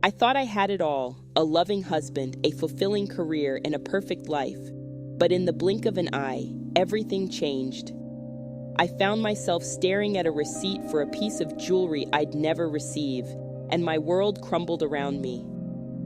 I thought I had it all, a loving husband, a fulfilling career, and a perfect life. But in the blink of an eye, everything changed. I found myself staring at a receipt for a piece of jewelry I'd never receive, and my world crumbled around me.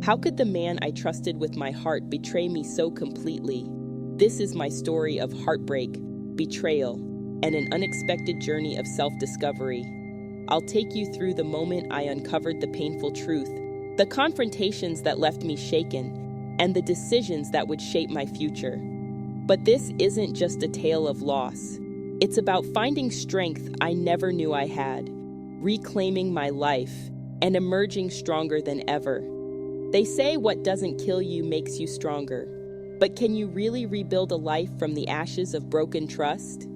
How could the man I trusted with my heart betray me so completely? This is my story of heartbreak, betrayal, and an unexpected journey of self-discovery. I'll take you through the moment I uncovered the painful truth, the confrontations that left me shaken, and the decisions that would shape my future. But this isn't just a tale of loss. It's about finding strength I never knew I had, reclaiming my life, and emerging stronger than ever. They say what doesn't kill you makes you stronger. But can you really rebuild a life from the ashes of broken trust?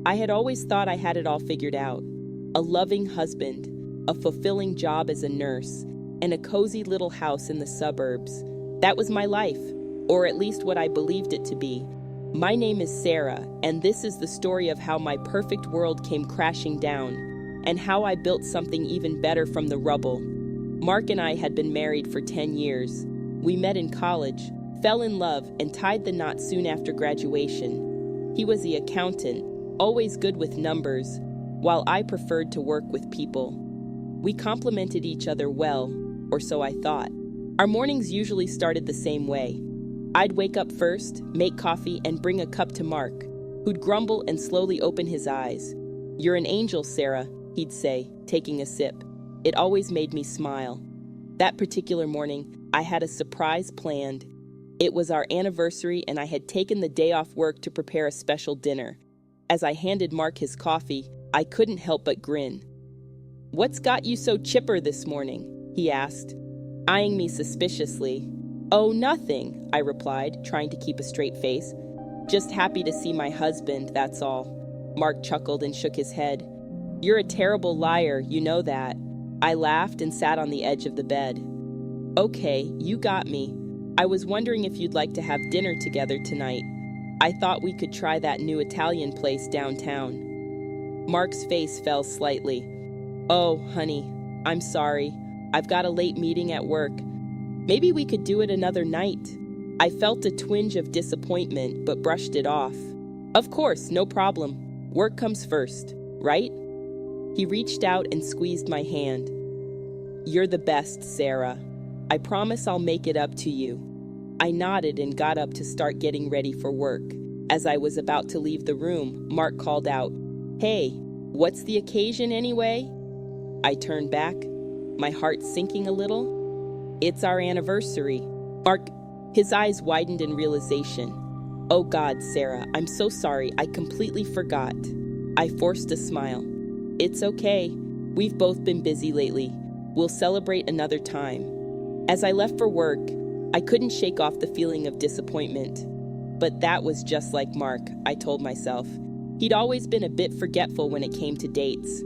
I had always thought I had it all figured out. A loving husband, a fulfilling job as a nurse, and a cozy little house in the suburbs. That was my life, or at least what I believed it to be. My name is Sarah, and this is the story of how my perfect world came crashing down, and how I built something even better from the rubble. Mark and I had been married for 10 years. We met in college, fell in love, and tied the knot soon after graduation. He was the accountant, always good with numbers, while I preferred to work with people. We complemented each other well, or so I thought. Our mornings usually started the same way. I'd wake up first, make coffee, and bring a cup to Mark, who'd grumble and slowly open his eyes. "You're an angel, Sarah," he'd say, taking a sip. It always made me smile. That particular morning, I had a surprise planned. It was our anniversary, and I had taken the day off work to prepare a special dinner. As I handed Mark his coffee, I couldn't help but grin. "What's got you so chipper this morning?" he asked, eyeing me suspiciously. "Oh, nothing," I replied, trying to keep a straight face. "Just happy to see my husband, that's all." Mark chuckled and shook his head. "You're a terrible liar, you know that." I laughed and sat on the edge of the bed. "Okay, you got me. I was wondering if you'd like to have dinner together tonight. I thought we could try that new Italian place downtown." Mark's face fell slightly. "Oh, honey, I'm sorry. I've got a late meeting at work. Maybe we could do it another night." I felt a twinge of disappointment, but brushed it off. "Of course, no problem. Work comes first, right?" He reached out and squeezed my hand. "You're the best, Sarah. I promise I'll make it up to you." I nodded and got up to start getting ready for work. As I was about to leave the room, Mark called out, "Hey, what's the occasion anyway?" I turned back, my heart sinking a little. "It's our anniversary." Mark, his eyes widened in realization. "Oh God, Sarah, I'm so sorry. I completely forgot." I forced a smile. "It's okay. We've both been busy lately. We'll celebrate another time." As I left for work, I couldn't shake off the feeling of disappointment. But that was just like Mark, I told myself. He'd always been a bit forgetful when it came to dates.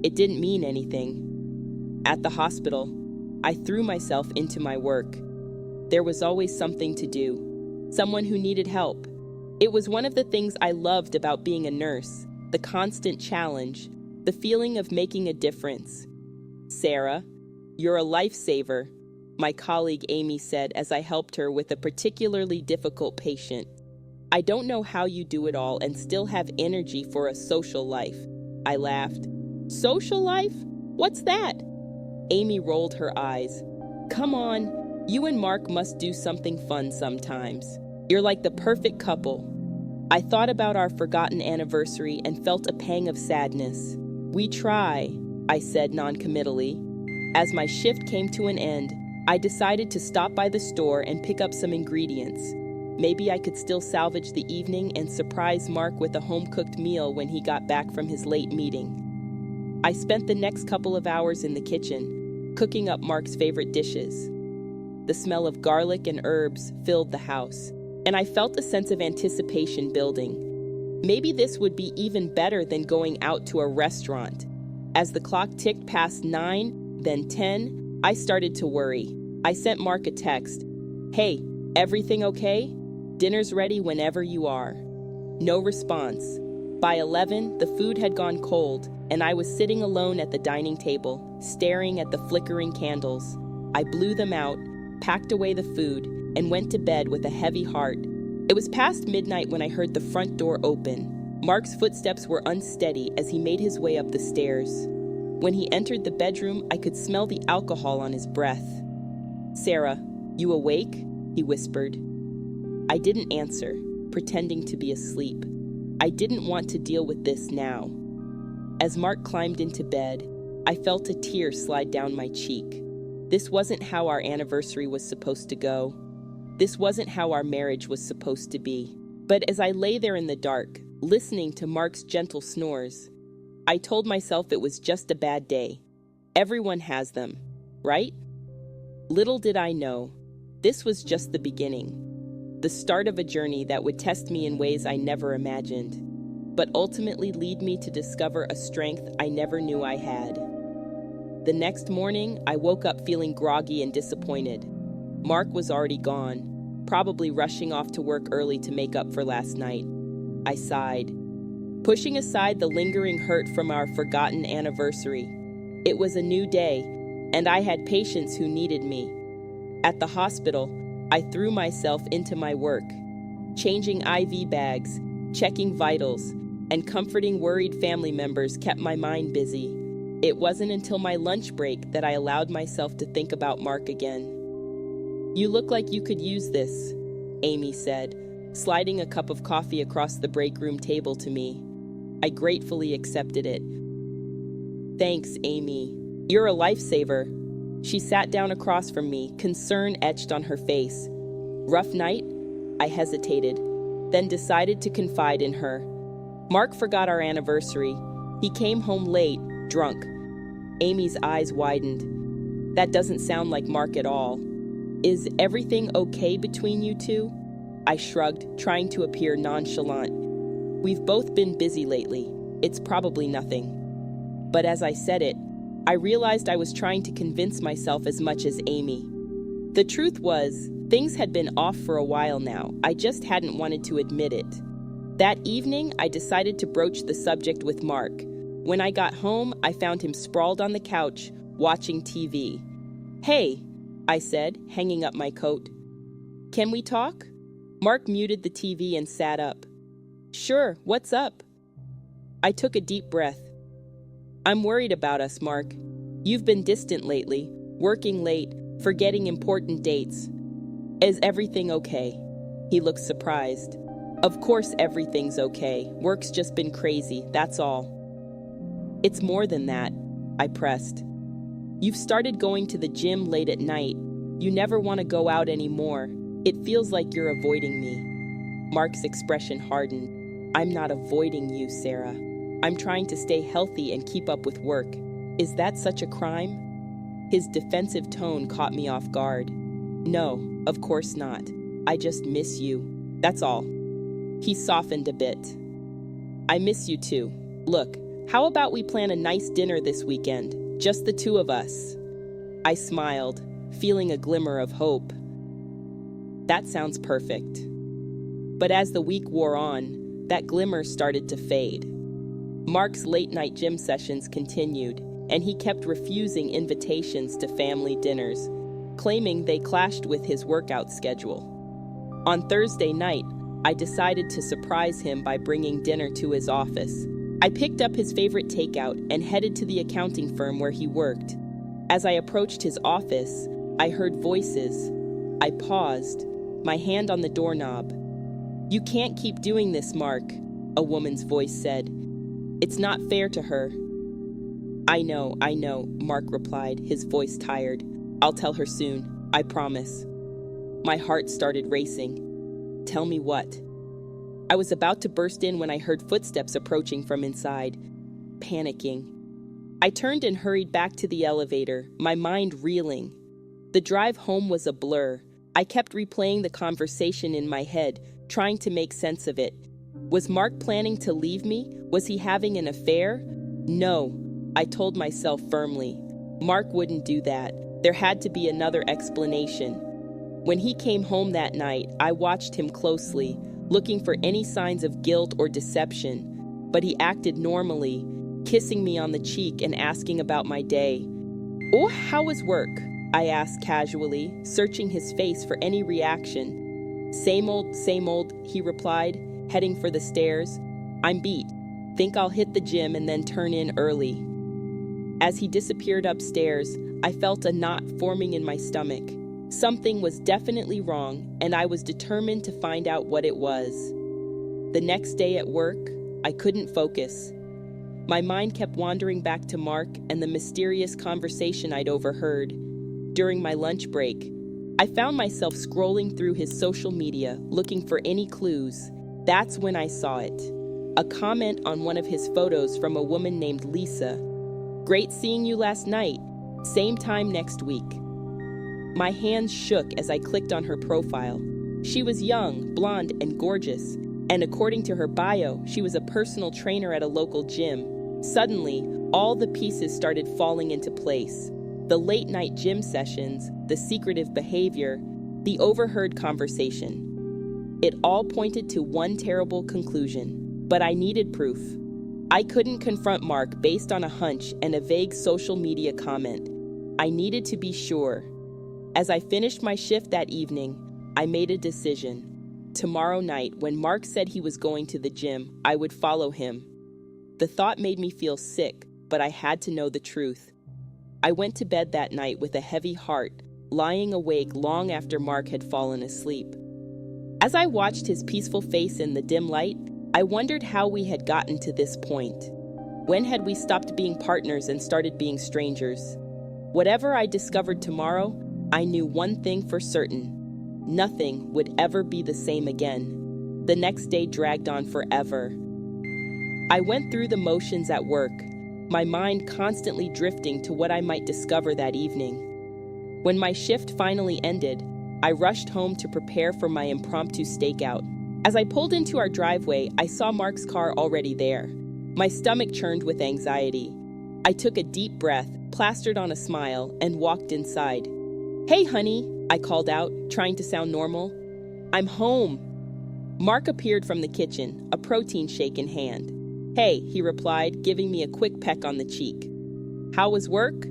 It didn't mean anything. At the hospital, I threw myself into my work. There was always something to do, someone who needed help. It was one of the things I loved about being a nurse, the constant challenge, the feeling of making a difference. "Sarah, you're a lifesaver," my colleague Amy said as I helped her with a particularly difficult patient. "I don't know how you do it all and still have energy for a social life." I laughed. "Social life? What's that?" Amy rolled her eyes. "Come on, you and Mark must do something fun sometimes. You're like the perfect couple." I thought about our forgotten anniversary and felt a pang of sadness. "We try," I said non-committally. As my shift came to an end, I decided to stop by the store and pick up some ingredients. Maybe I could still salvage the evening and surprise Mark with a home-cooked meal when he got back from his late meeting. I spent the next couple of hours in the kitchen, cooking up Mark's favorite dishes. The smell of garlic and herbs filled the house, and I felt a sense of anticipation building. Maybe this would be even better than going out to a restaurant. As the clock ticked past 9, then 10, I started to worry. I sent Mark a text. "Hey, everything okay? Dinner's ready whenever you are." No response. By 11, the food had gone cold, and I was sitting alone at the dining table, staring at the flickering candles. I blew them out, packed away the food, and went to bed with a heavy heart. It was past midnight when I heard the front door open. Mark's footsteps were unsteady as he made his way up the stairs. When he entered the bedroom, I could smell the alcohol on his breath. "Sarah, you awake?" he whispered. I didn't answer, pretending to be asleep. I didn't want to deal with this now. As Mark climbed into bed, I felt a tear slide down my cheek. This wasn't how our anniversary was supposed to go. This wasn't how our marriage was supposed to be. But as I lay there in the dark, listening to Mark's gentle snores, I told myself it was just a bad day. Everyone has them, right? Little did I know, this was just the beginning. The start of a journey that would test me in ways I never imagined, but ultimately lead me to discover a strength I never knew I had. The next morning, I woke up feeling groggy and disappointed. Mark was already gone, probably rushing off to work early to make up for last night. I sighed, pushing aside the lingering hurt from our forgotten anniversary. It was a new day, and I had patients who needed me. At the hospital, I threw myself into my work, changing IV bags, checking vitals, and comforting worried family members kept my mind busy. It wasn't until my lunch break that I allowed myself to think about Mark again. "You look like you could use this," Amy said, sliding a cup of coffee across the break room table to me. I gratefully accepted it. "Thanks, Amy. You're a lifesaver." She sat down across from me, concern etched on her face. "Rough night?" I hesitated, then decided to confide in her. "Mark forgot our anniversary. He came home late, drunk." Amy's eyes widened. "That doesn't sound like Mark at all. Is everything okay between you two?" I shrugged, trying to appear nonchalant. "We've both been busy lately. It's probably nothing." But as I said it, I realized I was trying to convince myself as much as Amy. The truth was, things had been off for a while now. I just hadn't wanted to admit it. That evening, I decided to broach the subject with Mark. When I got home, I found him sprawled on the couch, watching TV. "Hey," I said, hanging up my coat. "Can we talk?" Mark muted the TV and sat up. "Sure, what's up?" I took a deep breath. "I'm worried about us, Mark. You've been distant lately, working late, forgetting important dates. Is everything okay?" He looked surprised. "Of course everything's okay. Work's just been crazy, that's all." "It's more than that," I pressed. "You've started going to the gym late at night. You never want to go out anymore. It feels like you're avoiding me." Mark's expression hardened. "I'm not avoiding you, Sarah. I'm trying to stay healthy and keep up with work. Is that such a crime?" His defensive tone caught me off guard. "No, of course not. I just miss you. That's all." He softened a bit. "I miss you too. Look, how about we plan a nice dinner this weekend? Just the two of us." I smiled, feeling a glimmer of hope. "That sounds perfect." But as the week wore on, that glimmer started to fade. Mark's late-night gym sessions continued, and he kept refusing invitations to family dinners, claiming they clashed with his workout schedule. On Thursday night, I decided to surprise him by bringing dinner to his office. I picked up his favorite takeout and headed to the accounting firm where he worked. As I approached his office, I heard voices. I paused, my hand on the doorknob. "You can't keep doing this, Mark," a woman's voice said. "It's not fair to her." I know, Mark replied, his voice tired. "I'll tell her soon, I promise." My heart started racing. "Tell me what?" I was about to burst in when I heard footsteps approaching from inside, panicking. I turned and hurried back to the elevator, my mind reeling. The drive home was a blur. I kept replaying the conversation in my head, trying to make sense of it. Was Mark planning to leave me? Was he having an affair? No, I told myself firmly. Mark wouldn't do that. There had to be another explanation. When he came home that night, I watched him closely, looking for any signs of guilt or deception. But he acted normally, kissing me on the cheek and asking about my day. "Oh, how was work?" I asked casually, searching his face for any reaction. Same old, he replied, heading for the stairs. I'm beat. Think I'll hit the gym and then turn in early. As he disappeared upstairs, I felt a knot forming in my stomach. Something was definitely wrong, and I was determined to find out what it was. The next day at work, I couldn't focus. My mind kept wandering back to Mark and the mysterious conversation I'd overheard. During my lunch break, I found myself scrolling through his social media, looking for any clues. That's when I saw it. A comment on one of his photos from a woman named Lisa. Great seeing you last night. Same time next week. My hands shook as I clicked on her profile. She was young, blonde, and gorgeous, and according to her bio, she was a personal trainer at a local gym. Suddenly, all the pieces started falling into place. The late-night gym sessions, the secretive behavior, the overheard conversation. It all pointed to one terrible conclusion, but I needed proof. I couldn't confront Mark based on a hunch and a vague social media comment. I needed to be sure. As I finished my shift that evening, I made a decision. Tomorrow night, when Mark said he was going to the gym, I would follow him. The thought made me feel sick, but I had to know the truth. I went to bed that night with a heavy heart, lying awake long after Mark had fallen asleep. As I watched his peaceful face in the dim light, I wondered how we had gotten to this point. When had we stopped being partners and started being strangers? Whatever I discovered tomorrow, I knew one thing for certain. Nothing would ever be the same again. The next day dragged on forever. I went through the motions at work, my mind constantly drifting to what I might discover that evening. When my shift finally ended, I rushed home to prepare for my impromptu stakeout. As I pulled into our driveway, I saw Mark's car already there. My stomach churned with anxiety. I took a deep breath, plastered on a smile, and walked inside. Hey, honey, I called out, trying to sound normal. I'm home. Mark appeared from the kitchen, a protein shake in hand. Hey, he replied, giving me a quick peck on the cheek. How was work?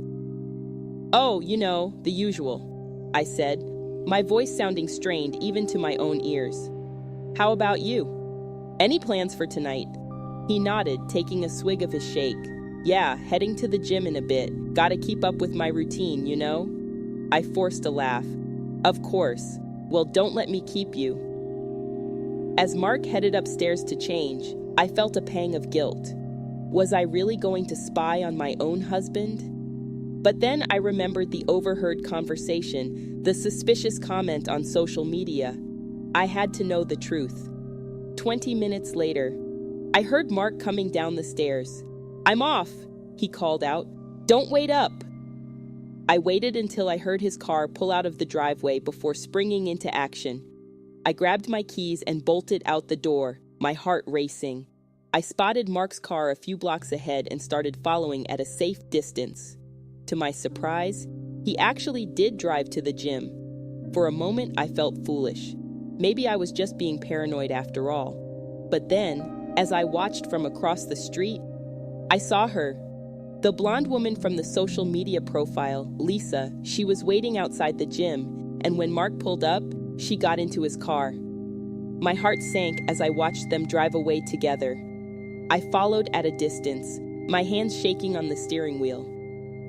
Oh, the usual, I said, my voice sounding strained even to my own ears. How about you? Any plans for tonight? He nodded, taking a swig of his shake. Yeah, heading to the gym in a bit. Gotta keep up with my routine, I forced a laugh. Of course. Well, don't let me keep you. As Mark headed upstairs to change, I felt a pang of guilt. Was I really going to spy on my own husband? But then I remembered the overheard conversation, the suspicious comment on social media. I had to know the truth. 20 minutes later, I heard Mark coming down the stairs. I'm off, he called out. Don't wait up. I waited until I heard his car pull out of the driveway before springing into action. I grabbed my keys and bolted out the door, my heart racing. I spotted Mark's car a few blocks ahead and started following at a safe distance. To my surprise, he actually did drive to the gym. For a moment, I felt foolish. Maybe I was just being paranoid after all. But then, as I watched from across the street, I saw her. The blonde woman from the social media profile, Lisa, she was waiting outside the gym, and when Mark pulled up, she got into his car. My heart sank as I watched them drive away together. I followed at a distance, my hands shaking on the steering wheel.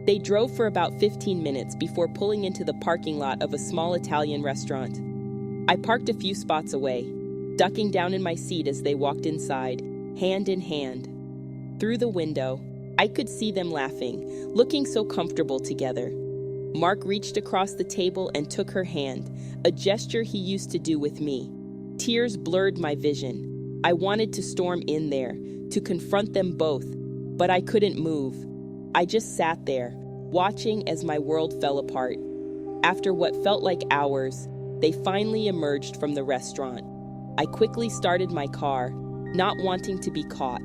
They drove for about 15 minutes before pulling into the parking lot of a small Italian restaurant. I parked a few spots away, ducking down in my seat as they walked inside, hand in hand. Through the window, I could see them laughing, looking so comfortable together. Mark reached across the table and took her hand, a gesture he used to do with me. Tears blurred my vision. I wanted to storm in there, to confront them both, but I couldn't move. I just sat there, watching as my world fell apart. After what felt like hours, they finally emerged from the restaurant. I quickly started my car, not wanting to be caught.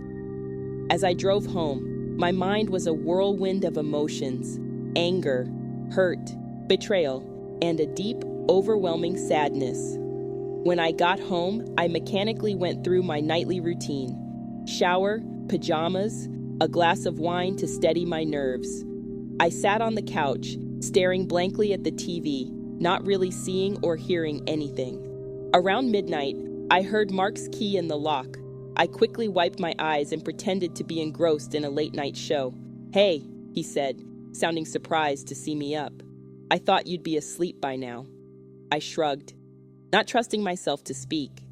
As I drove home, my mind was a whirlwind of emotions: anger, hurt, betrayal, and a deep, overwhelming sadness. When I got home, I mechanically went through my nightly routine: shower, pajamas, a glass of wine to steady my nerves. I sat on the couch, staring blankly at the TV, not really seeing or hearing anything. Around midnight, I heard Mark's key in the lock. I quickly wiped my eyes and pretended to be engrossed in a late-night show. "Hey," he said, sounding surprised to see me up. "I thought you'd be asleep by now." I shrugged, not trusting myself to speak.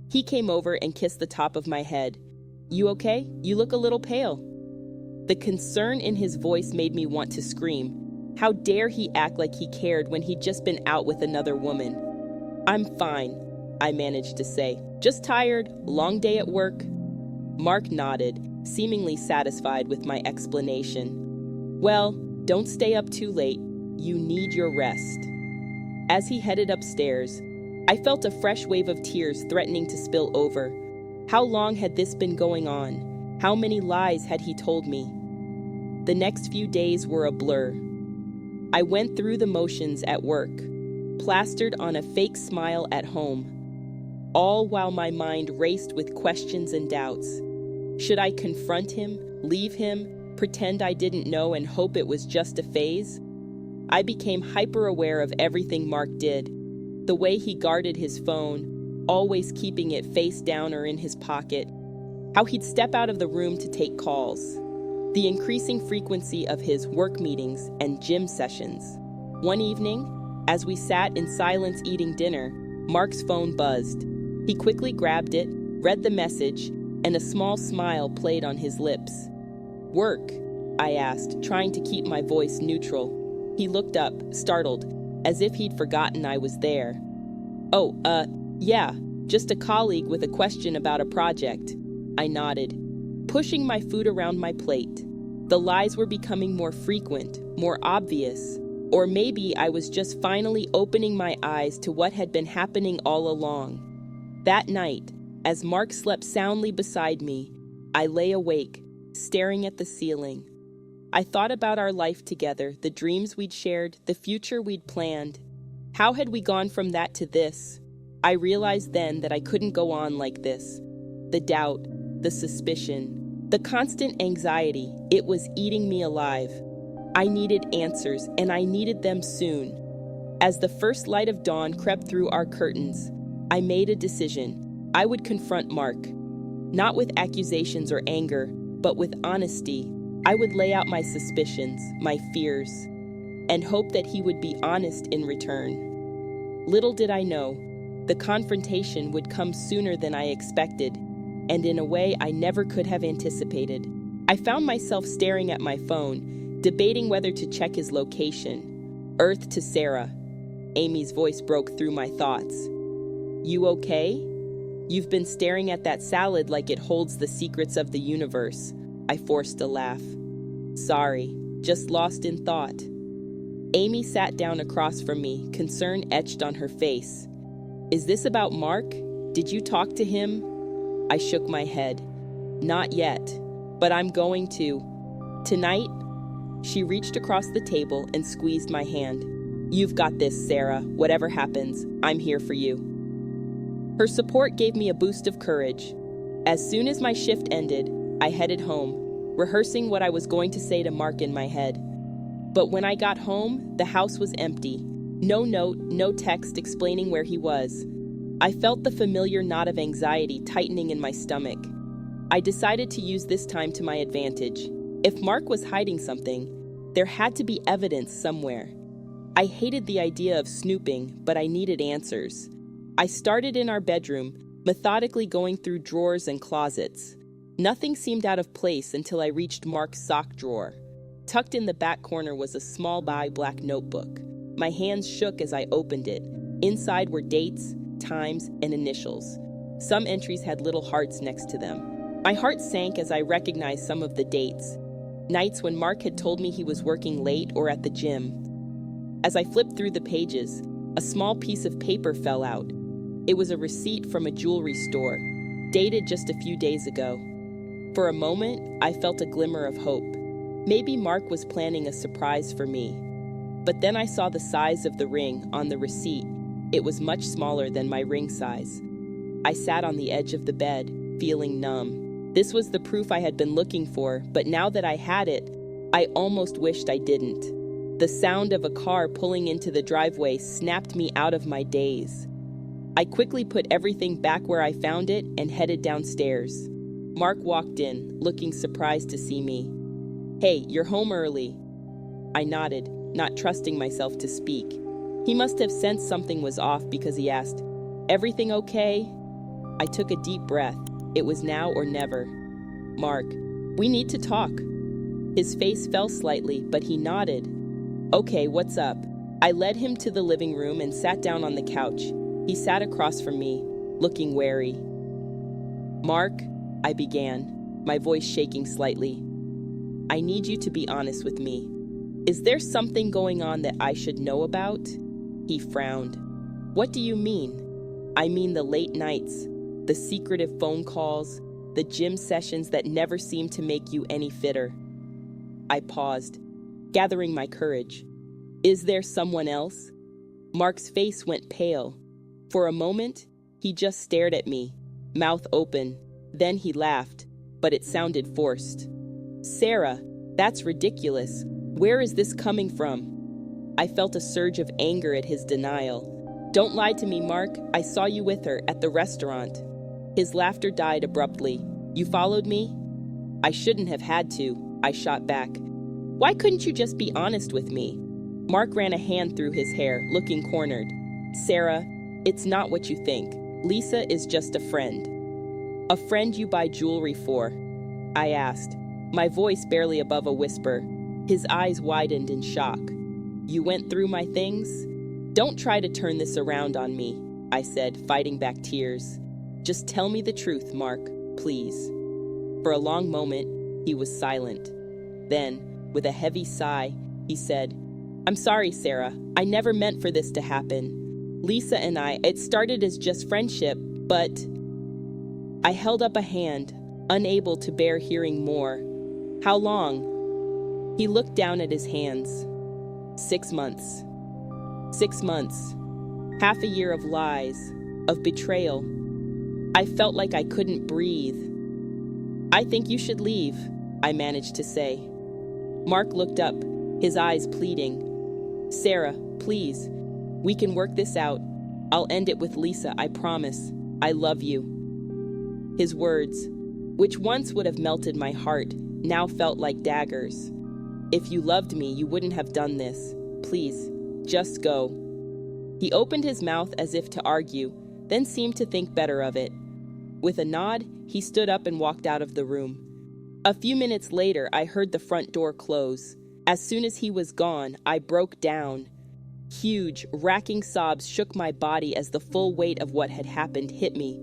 He came over and kissed the top of my head. "You okay? You look a little pale." The concern in his voice made me want to scream. How dare he act like he cared when he'd just been out with another woman? "I'm fine," I managed to say. "Just tired, long day at work." Mark nodded, seemingly satisfied with my explanation. "Well, don't stay up too late. You need your rest." As he headed upstairs, I felt a fresh wave of tears threatening to spill over. How long had this been going on? How many lies had he told me? The next few days were a blur. I went through the motions at work, plastered on a fake smile at home, all while my mind raced with questions and doubts. Should I confront him, leave him, pretend I didn't know and hope it was just a phase? I became hyper-aware of everything Mark did. The way he guarded his phone, always keeping it face down or in his pocket. How he'd step out of the room to take calls. The increasing frequency of his work meetings and gym sessions. One evening, as we sat in silence eating dinner, Mark's phone buzzed. He quickly grabbed it, read the message, and a small smile played on his lips. "Work?" I asked, trying to keep my voice neutral. He looked up, startled, as if he'd forgotten I was there. "Oh, yeah, just a colleague with a question about a project." I nodded, pushing my food around my plate. The lies were becoming more frequent, more obvious, or maybe I was just finally opening my eyes to what had been happening all along. That night, as Mark slept soundly beside me, I lay awake, staring at the ceiling. I thought about our life together, the dreams we'd shared, the future we'd planned. How had we gone from that to this? I realized then that I couldn't go on like this. The doubt, the suspicion, the constant anxiety, it was eating me alive. I needed answers, and I needed them soon. As the first light of dawn crept through our curtains, I made a decision. I would confront Mark, not with accusations or anger, but with honesty. I would lay out my suspicions, my fears, and hope that he would be honest in return. Little did I know, the confrontation would come sooner than I expected, and in a way I never could have anticipated. I found myself staring at my phone, debating whether to check his location. Earth to Sarah. Amy's voice broke through my thoughts. "You okay? You've been staring at that salad like it holds the secrets of the universe." I forced a laugh. "Sorry, just lost in thought." Amy sat down across from me, concern etched on her face. "Is this about Mark? Did you talk to him?" I shook my head. "Not yet, but I'm going to. Tonight?" She reached across the table and squeezed my hand. "You've got this, Sarah. Whatever happens, I'm here for you." Her support gave me a boost of courage. As soon as my shift ended, I headed home, rehearsing what I was going to say to Mark in my head. But when I got home, the house was empty. No note, no text explaining where he was. I felt the familiar knot of anxiety tightening in my stomach. I decided to use this time to my advantage. If Mark was hiding something, there had to be evidence somewhere. I hated the idea of snooping, but I needed answers. I started in our bedroom, methodically going through drawers and closets. Nothing seemed out of place until I reached Mark's sock drawer. Tucked in the back corner was a small black notebook. My hands shook as I opened it. Inside were dates, times, and initials. Some entries had little hearts next to them. My heart sank as I recognized some of the dates. Nights when Mark had told me he was working late or at the gym. As I flipped through the pages, a small piece of paper fell out. It was a receipt from a jewelry store, dated just a few days ago. For a moment, I felt a glimmer of hope. Maybe Mark was planning a surprise for me. But then I saw the size of the ring on the receipt. It was much smaller than my ring size. I sat on the edge of the bed, feeling numb. This was the proof I had been looking for, but now that I had it, I almost wished I didn't. The sound of a car pulling into the driveway snapped me out of my daze. I quickly put everything back where I found it and headed downstairs. Mark walked in, looking surprised to see me. "Hey, you're home early." I nodded, not trusting myself to speak. He must have sensed something was off because he asked, "Everything okay?" I took a deep breath. It was now or never. "Mark, we need to talk." His face fell slightly, but he nodded. "Okay, what's up?" I led him to the living room and sat down on the couch. He sat across from me, looking wary. "Mark," I began, my voice shaking slightly, "I need you to be honest with me. Is there something going on that I should know about?" He frowned. "What do you mean?" "I mean the late nights, the secretive phone calls, the gym sessions that never seem to make you any fitter." I paused, gathering my courage. "Is there someone else?" Mark's face went pale. For a moment, he just stared at me, mouth open. Then he laughed, but it sounded forced. "Sarah, that's ridiculous. Where is this coming from?" I felt a surge of anger at his denial. "Don't lie to me, Mark. I saw you with her at the restaurant." His laughter died abruptly. "You followed me?" "I shouldn't have had to," I shot back. "Why couldn't you just be honest with me?" Mark ran a hand through his hair, looking cornered. "Sarah, it's not what you think. Lisa is just a friend." "A friend you buy jewelry for?" I asked, my voice barely above a whisper. His eyes widened in shock. "You went through my things?" "Don't try to turn this around on me," I said, fighting back tears. "Just tell me the truth, Mark, please." For a long moment, he was silent. Then, with a heavy sigh, he said, "I'm sorry, Sarah. I never meant for this to happen. Lisa and it started as just friendship, but..." I held up a hand, unable to bear hearing more. "How long?" He looked down at his hands. 6 months. 6 months. Half a year of lies, of betrayal. I felt like I couldn't breathe. "I think you should leave," I managed to say. Mark looked up, his eyes pleading. "Sarah, please. We can work this out. I'll end it with Lisa, I promise. I love you." His words, which once would have melted my heart, now felt like daggers. "If you loved me, you wouldn't have done this. Please, just go." He opened his mouth as if to argue, then seemed to think better of it. With a nod, he stood up and walked out of the room. A few minutes later, I heard the front door close. As soon as he was gone, I broke down. Huge, racking sobs shook my body as the full weight of what had happened hit me.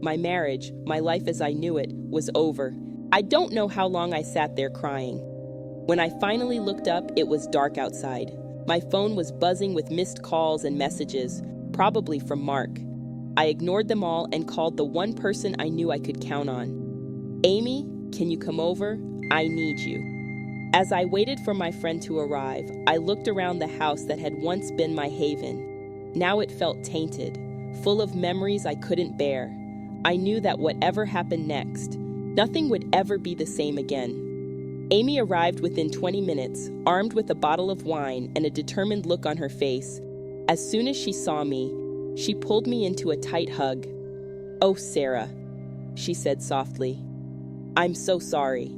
My marriage, my life as I knew it, was over. I don't know how long I sat there crying. When I finally looked up, it was dark outside. My phone was buzzing with missed calls and messages, probably from Mark. I ignored them all and called the one person I knew I could count on. "Amy, can you come over? I need you." As I waited for my friend to arrive, I looked around the house that had once been my haven. Now it felt tainted, full of memories I couldn't bear. I knew that whatever happened next, nothing would ever be the same again. Amy arrived within 20 minutes, armed with a bottle of wine and a determined look on her face. As soon as she saw me, she pulled me into a tight hug. "Oh, Sarah," she said softly. "I'm so sorry."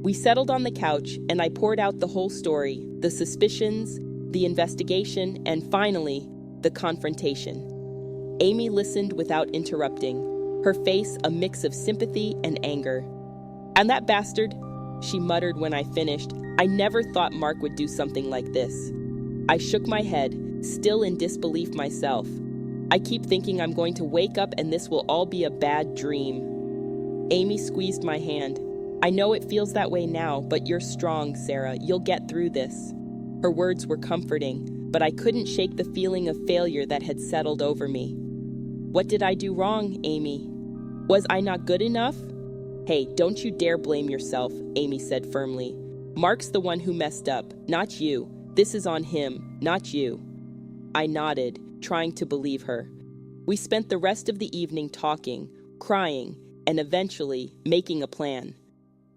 We settled on the couch, and I poured out the whole story, the suspicions, the investigation, and finally, the confrontation. Amy listened without interrupting, her face a mix of sympathy and anger. "And that bastard," she muttered when I finished. "I never thought Mark would do something like this." I shook my head, still in disbelief myself. "I keep thinking I'm going to wake up and this will all be a bad dream." Amy squeezed my hand. "I know it feels that way now, but you're strong, Sarah. You'll get through this." Her words were comforting, but I couldn't shake the feeling of failure that had settled over me. "What did I do wrong, Amy? Was I not good enough?" "Hey, don't you dare blame yourself," Amy said firmly. "Mark's the one who messed up, not you. This is on him, not you." I nodded, trying to believe her. We spent the rest of the evening talking, crying, and eventually making a plan.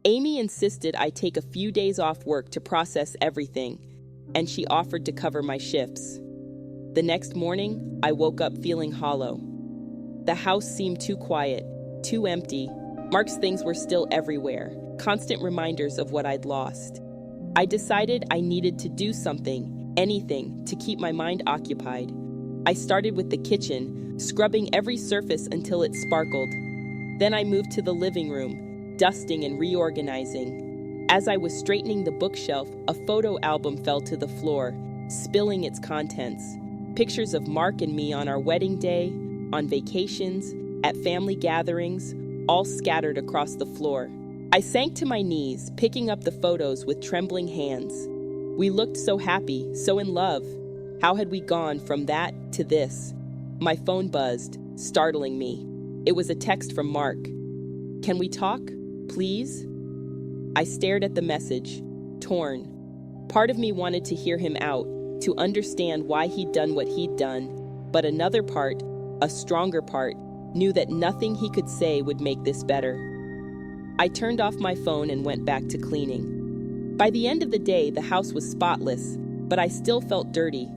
Amy insisted I take a few days off work to process everything. and she offered to cover my shifts. The next morning, I woke up feeling hollow. The house seemed too quiet, too empty. Mark's things were still everywhere, constant reminders of what I'd lost. I decided I needed to do something, anything, to keep my mind occupied. I started with the kitchen, scrubbing every surface until it sparkled. Then I moved to the living room, dusting and reorganizing. As I was straightening the bookshelf, a photo album fell to the floor, spilling its contents. Pictures of Mark and me on our wedding day, on vacations, at family gatherings, all scattered across the floor. I sank to my knees, picking up the photos with trembling hands. We looked so happy, so in love. How had we gone from that to this? My phone buzzed, startling me. It was a text from Mark. "Can we talk, please?" I stared at the message, torn. Part of me wanted to hear him out, to understand why he'd done what he'd done, but another part, a stronger part, knew that nothing he could say would make this better. I turned off my phone and went back to cleaning. By the end of the day, the house was spotless, but I still felt dirty,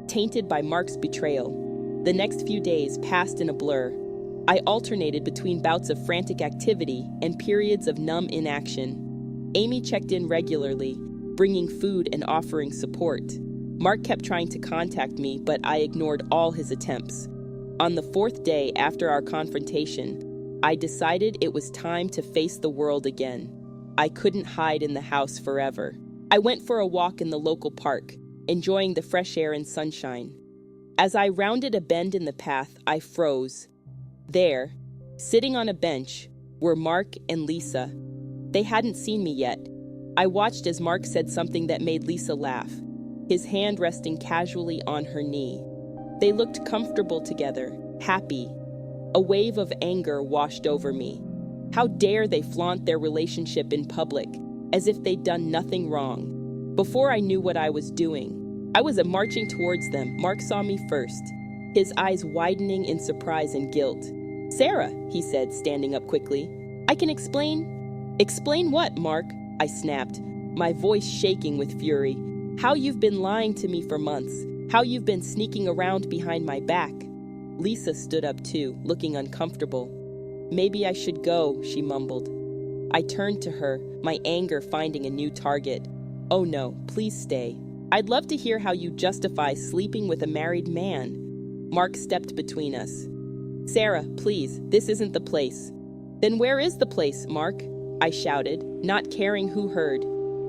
tainted by Mark's betrayal. The next few days passed in a blur. I alternated between bouts of frantic activity and periods of numb inaction. Amy checked in regularly, bringing food and offering support. Mark kept trying to contact me, but I ignored all his attempts. On the fourth day after our confrontation, I decided it was time to face the world again. I couldn't hide in the house forever. I went for a walk in the local park, enjoying the fresh air and sunshine. As I rounded a bend in the path, I froze. There, sitting on a bench, were Mark and Lisa. They hadn't seen me yet. I watched as Mark said something that made Lisa laugh, his hand resting casually on her knee. They looked comfortable together, happy. A wave of anger washed over me. How dare they flaunt their relationship in public, as if they'd done nothing wrong. Before I knew what I was doing, I was marching towards them. Mark saw me first, his eyes widening in surprise and guilt. "Sarah," he said, standing up quickly. "I can explain." "Explain what, Mark?" I snapped, my voice shaking with fury. "How you've been lying to me for months. How you've been sneaking around behind my back." Lisa stood up too, looking uncomfortable. "Maybe I should go," she mumbled. I turned to her, my anger finding a new target. "Oh no, please stay. I'd love to hear how you justify sleeping with a married man." Mark stepped between us. "Sarah, please, this isn't the place." "Then where is the place, Mark?" I shouted, not caring who heard.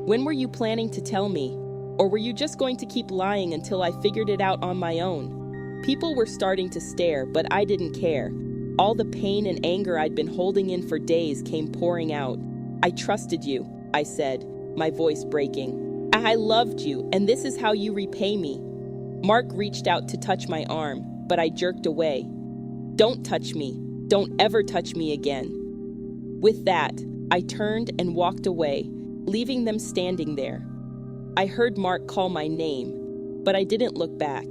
"When were you planning to tell me? Or were you just going to keep lying until I figured it out on my own?" People were starting to stare, but I didn't care. All the pain and anger I'd been holding in for days came pouring out. "I trusted you," I said, my voice breaking. "I loved you, and this is how you repay me." Mark reached out to touch my arm, but I jerked away. "Don't touch me. Don't ever touch me again." With that, I turned and walked away, leaving them standing there. I heard Mark call my name, but I didn't look back.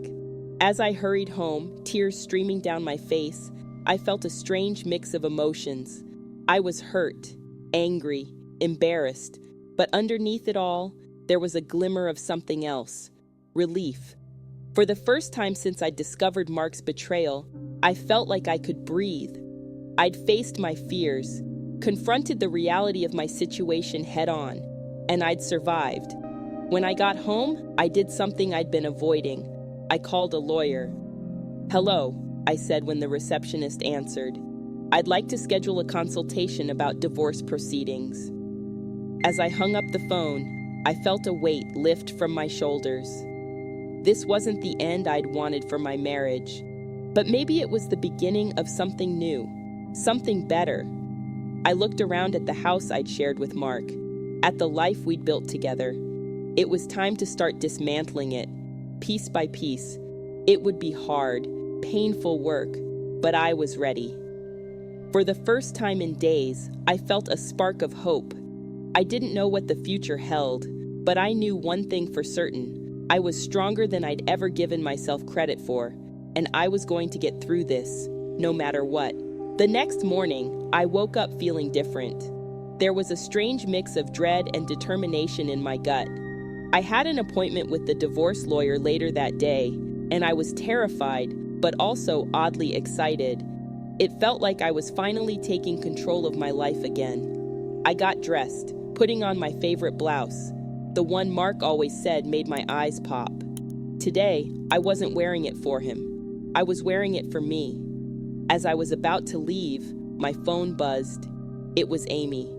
As I hurried home, tears streaming down my face, I felt a strange mix of emotions. I was hurt, angry, embarrassed, but underneath it all, there was a glimmer of something else: relief. For the first time since I'd discovered Mark's betrayal, I felt like I could breathe. I'd faced my fears, confronted the reality of my situation head-on, and I'd survived. When I got home, I did something I'd been avoiding. I called a lawyer. "Hello," I said when the receptionist answered. "I'd like to schedule a consultation about divorce proceedings." As I hung up the phone, I felt a weight lift from my shoulders. This wasn't the end I'd wanted for my marriage, but maybe it was the beginning of something new, something better. I looked around at the house I'd shared with Mark, at the life we'd built together. It was time to start dismantling it, piece by piece. It would be hard, painful work, but I was ready. For the first time in days, I felt a spark of hope. I didn't know what the future held, but I knew one thing for certain. I was stronger than I'd ever given myself credit for, and I was going to get through this, no matter what. The next morning, I woke up feeling different. There was a strange mix of dread and determination in my gut. I had an appointment with the divorce lawyer later that day, and I was terrified, but also oddly excited. It felt like I was finally taking control of my life again. I got dressed, putting on my favorite blouse, the one Mark always said made my eyes pop. Today, I wasn't wearing it for him. I was wearing it for me. As I was about to leave, my phone buzzed. It was Amy.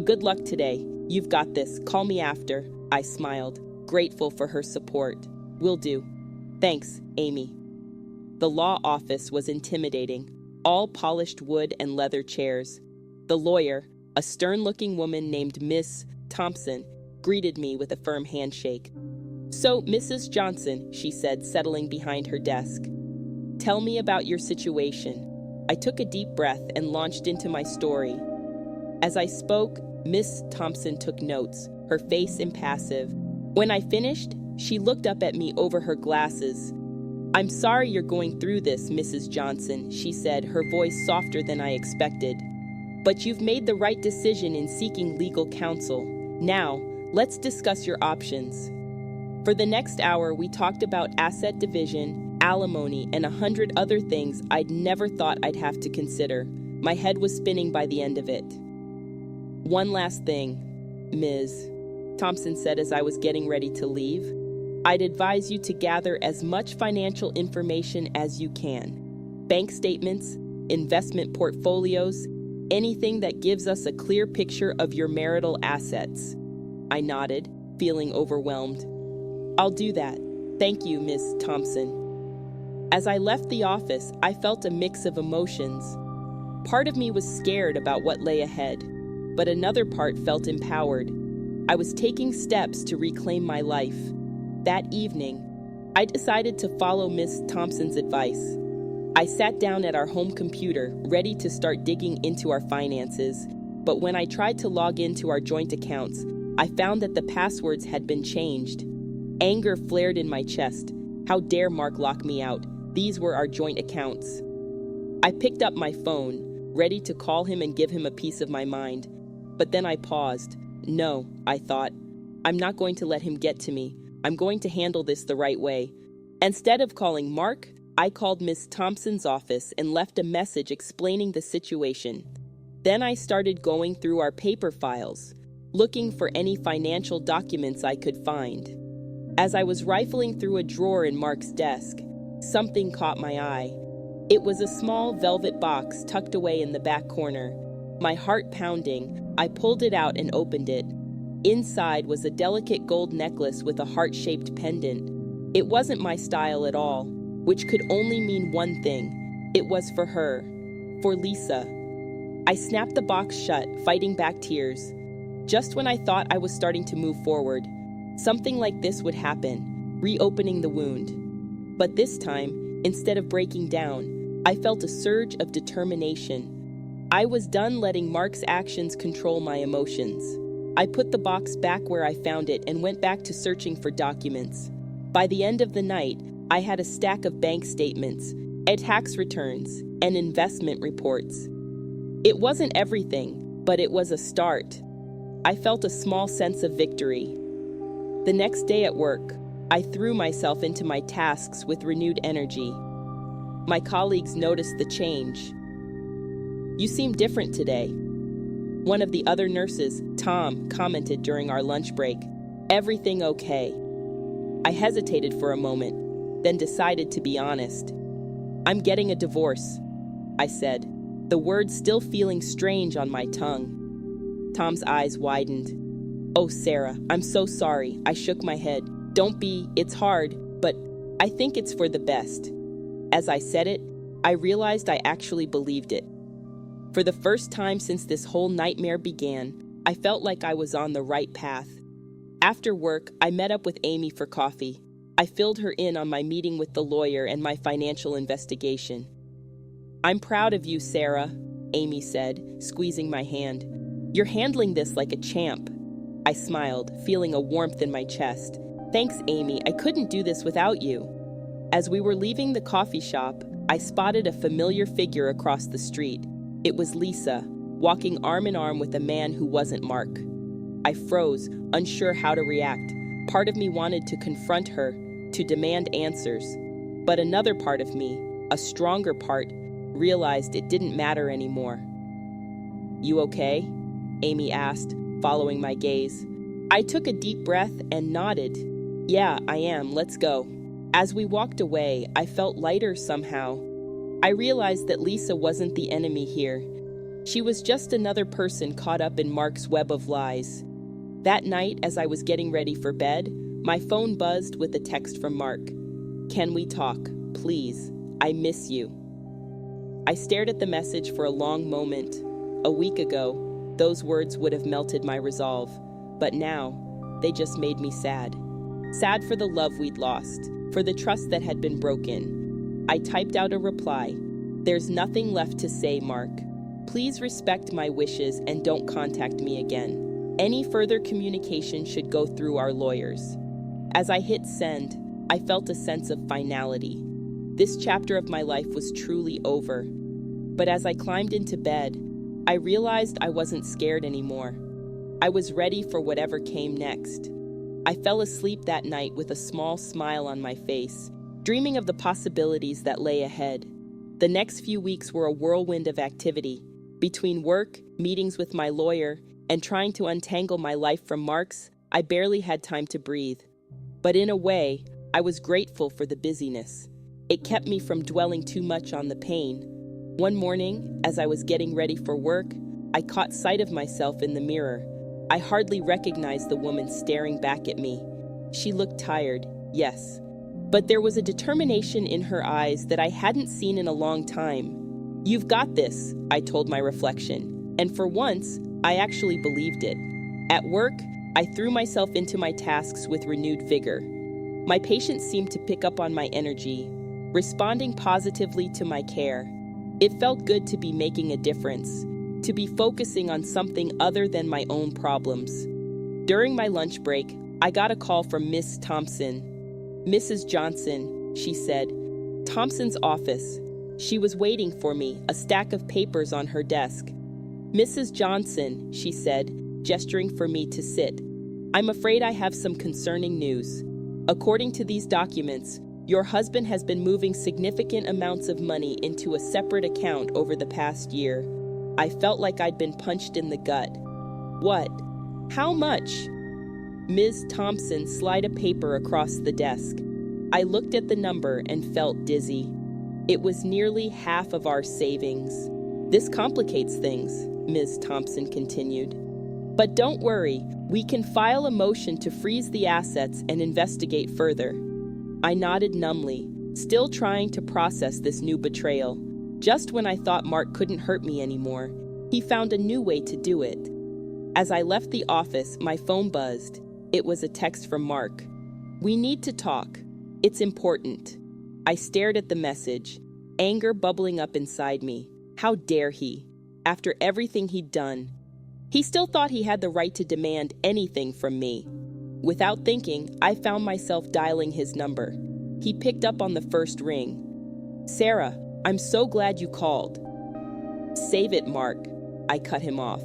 Good luck today. You've got this. Call me after. I smiled, grateful for her support. Will do. Thanks, Amy. The law office was intimidating. All polished wood and leather chairs. The lawyer, a stern-looking woman named Miss Thompson, greeted me with a firm handshake. So, Mrs. Johnson, she said, settling behind her desk. Tell me about your situation. I took a deep breath and launched into my story. As I spoke, Miss Thompson took notes, her face impassive. When I finished, she looked up at me over her glasses. I'm sorry you're going through this, Mrs. Johnson, she said, her voice softer than I expected. But you've made the right decision in seeking legal counsel. Now, let's discuss your options. For the next hour, we talked about asset division, alimony, and 100 other things I'd never thought I'd have to consider. My head was spinning by the end of it. One last thing, Ms. Thompson said as I was getting ready to leave. I'd advise you to gather as much financial information as you can. Bank statements, investment portfolios, anything that gives us a clear picture of your marital assets. I nodded, feeling overwhelmed. I'll do that. Thank you, Miss Thompson. As I left the office, I felt a mix of emotions. Part of me was scared about what lay ahead, but another part felt empowered. I was taking steps to reclaim my life. That evening, I decided to follow Miss Thompson's advice. I sat down at our home computer, ready to start digging into our finances, but when I tried to log into our joint accounts, I found that the passwords had been changed. Anger flared in my chest. How dare Mark lock me out? These were our joint accounts. I picked up my phone, ready to call him and give him a piece of my mind. But then I paused. No, I thought. I'm not going to let him get to me. I'm going to handle this the right way. Instead of calling Mark, I called Miss Thompson's office and left a message explaining the situation. Then I started going through our paper files, looking for any financial documents I could find. As I was rifling through a drawer in Mark's desk, something caught my eye. It was a small velvet box tucked away in the back corner. My heart pounding, I pulled it out and opened it. Inside was a delicate gold necklace with a heart-shaped pendant. It wasn't my style at all, which could only mean one thing. It was for her, for Lisa. I snapped the box shut, fighting back tears. Just when I thought I was starting to move forward, something like this would happen, reopening the wound. But this time, instead of breaking down, I felt a surge of determination. I was done letting Mark's actions control my emotions. I put the box back where I found it and went back to searching for documents. By the end of the night, I had a stack of bank statements, tax returns, and investment reports. It wasn't everything, but it was a start. I felt a small sense of victory. The next day at work, I threw myself into my tasks with renewed energy. My colleagues noticed the change. "You seem different today." One of the other nurses, Tom, commented during our lunch break. "Everything okay?" I hesitated for a moment, then decided to be honest. "I'm getting a divorce," I said, the words still feeling strange on my tongue. Tom's eyes widened. "Oh, Sarah, I'm so sorry." I shook my head. "Don't be, it's hard, but I think it's for the best." As I said it, I realized I actually believed it. For the first time since this whole nightmare began, I felt like I was on the right path. After work, I met up with Amy for coffee. I filled her in on my meeting with the lawyer and my financial investigation. "I'm proud of you, Sarah," Amy said, squeezing my hand. "You're handling this like a champ." I smiled, feeling a warmth in my chest. "Thanks, Amy. I couldn't do this without you." As we were leaving the coffee shop, I spotted a familiar figure across the street. It was Lisa, walking arm in arm with a man who wasn't Mark. I froze, unsure how to react. Part of me wanted to confront her, to demand answers. But another part of me, a stronger part, realized it didn't matter anymore. "You okay?" Amy asked, following my gaze. I took a deep breath and nodded. "Yeah, I am. Let's go." As we walked away, I felt lighter somehow. I realized that Lisa wasn't the enemy here. She was just another person caught up in Mark's web of lies. That night, as I was getting ready for bed, my phone buzzed with a text from Mark. "Can we talk, please? I miss you." I stared at the message for a long moment. A week ago, those words would have melted my resolve, but now, they just made me sad. Sad for the love we'd lost, for the trust that had been broken. I typed out a reply. "There's nothing left to say, Mark. Please respect my wishes and don't contact me again. Any further communication should go through our lawyers." As I hit send, I felt a sense of finality. This chapter of my life was truly over. But as I climbed into bed, I realized I wasn't scared anymore. I was ready for whatever came next. I fell asleep that night with a small smile on my face, dreaming of the possibilities that lay ahead. The next few weeks were a whirlwind of activity. Between work, meetings with my lawyer, and trying to untangle my life from Mark's, I barely had time to breathe. But in a way, I was grateful for the busyness. It kept me from dwelling too much on the pain. One morning, as I was getting ready for work, I caught sight of myself in the mirror. I hardly recognized the woman staring back at me. She looked tired, yes, but there was a determination in her eyes that I hadn't seen in a long time. "You've got this," I told my reflection, and for once, I actually believed it. At work, I threw myself into my tasks with renewed vigor. My patients seemed to pick up on my energy, responding positively to my care. It felt good to be making a difference, to be focusing on something other than my own problems. During my lunch break, I got a call from Miss Thompson. "Mrs. Johnson," she said. "Thompson's office." She was waiting for me, a stack of papers on her desk. "Mrs. Johnson," she said, gesturing for me to sit. "I'm afraid I have some concerning news. According to these documents, your husband has been moving significant amounts of money into a separate account over the past year." I felt like I'd been punched in the gut. "What? How much?" Ms. Thompson slid a paper across the desk. I looked at the number and felt dizzy. It was nearly half of our savings. "This complicates things," Ms. Thompson continued. "But don't worry, we can file a motion to freeze the assets and investigate further." I nodded numbly, still trying to process this new betrayal. Just when I thought Mark couldn't hurt me anymore, he found a new way to do it. As I left the office, my phone buzzed. It was a text from Mark. "We need to talk. It's important." I stared at the message, anger bubbling up inside me. How dare he? After everything he'd done, he still thought he had the right to demand anything from me. Without thinking, I found myself dialing his number. He picked up on the first ring. "Sarah, I'm so glad you called." "Save it, Mark." I cut him off.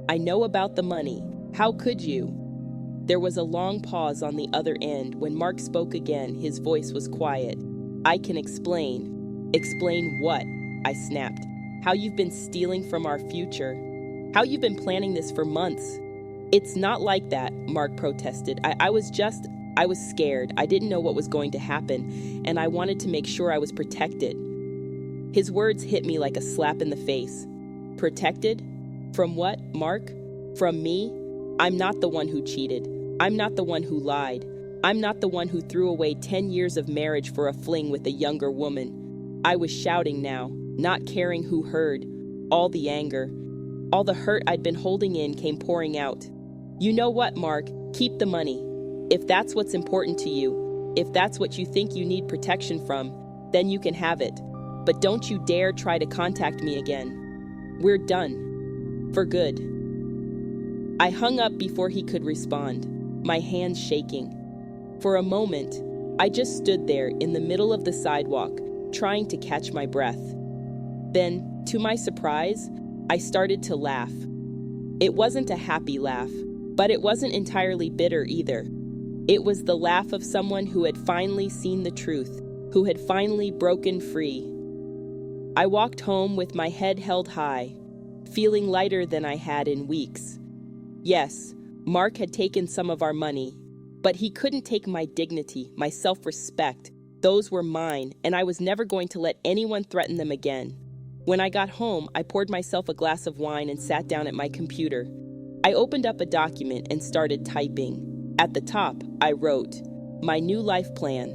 "I know about the money. How could you?" There was a long pause on the other end. When Mark spoke again, his voice was quiet. "I can explain." "Explain what?" I snapped. "How you've been stealing from our future. How you've been planning this for months." "It's not like that," Mark protested. I was scared. I didn't know what was going to happen, and I wanted to make sure I was protected." His words hit me like a slap in the face. "Protected? From what, Mark? From me? I'm not the one who cheated. I'm not the one who lied. I'm not the one who threw away 10 years of marriage for a fling with a younger woman." I was shouting now, not caring who heard. All the anger, all the hurt I'd been holding in came pouring out. "You know what, Mark? Keep the money. If that's what's important to you, if that's what you think you need protection from, then you can have it. But don't you dare try to contact me again. We're done. For good." I hung up before he could respond, my hands shaking. For a moment, I just stood there in the middle of the sidewalk, trying to catch my breath. Then, to my surprise, I started to laugh. It wasn't a happy laugh, but it wasn't entirely bitter either. It was the laugh of someone who had finally seen the truth, who had finally broken free. I walked home with my head held high, feeling lighter than I had in weeks. Yes, Mark had taken some of our money, but he couldn't take my dignity, my self-respect. Those were mine, and I was never going to let anyone threaten them again. When I got home, I poured myself a glass of wine and sat down at my computer. I opened up a document and started typing. At the top, I wrote, "My new life plan."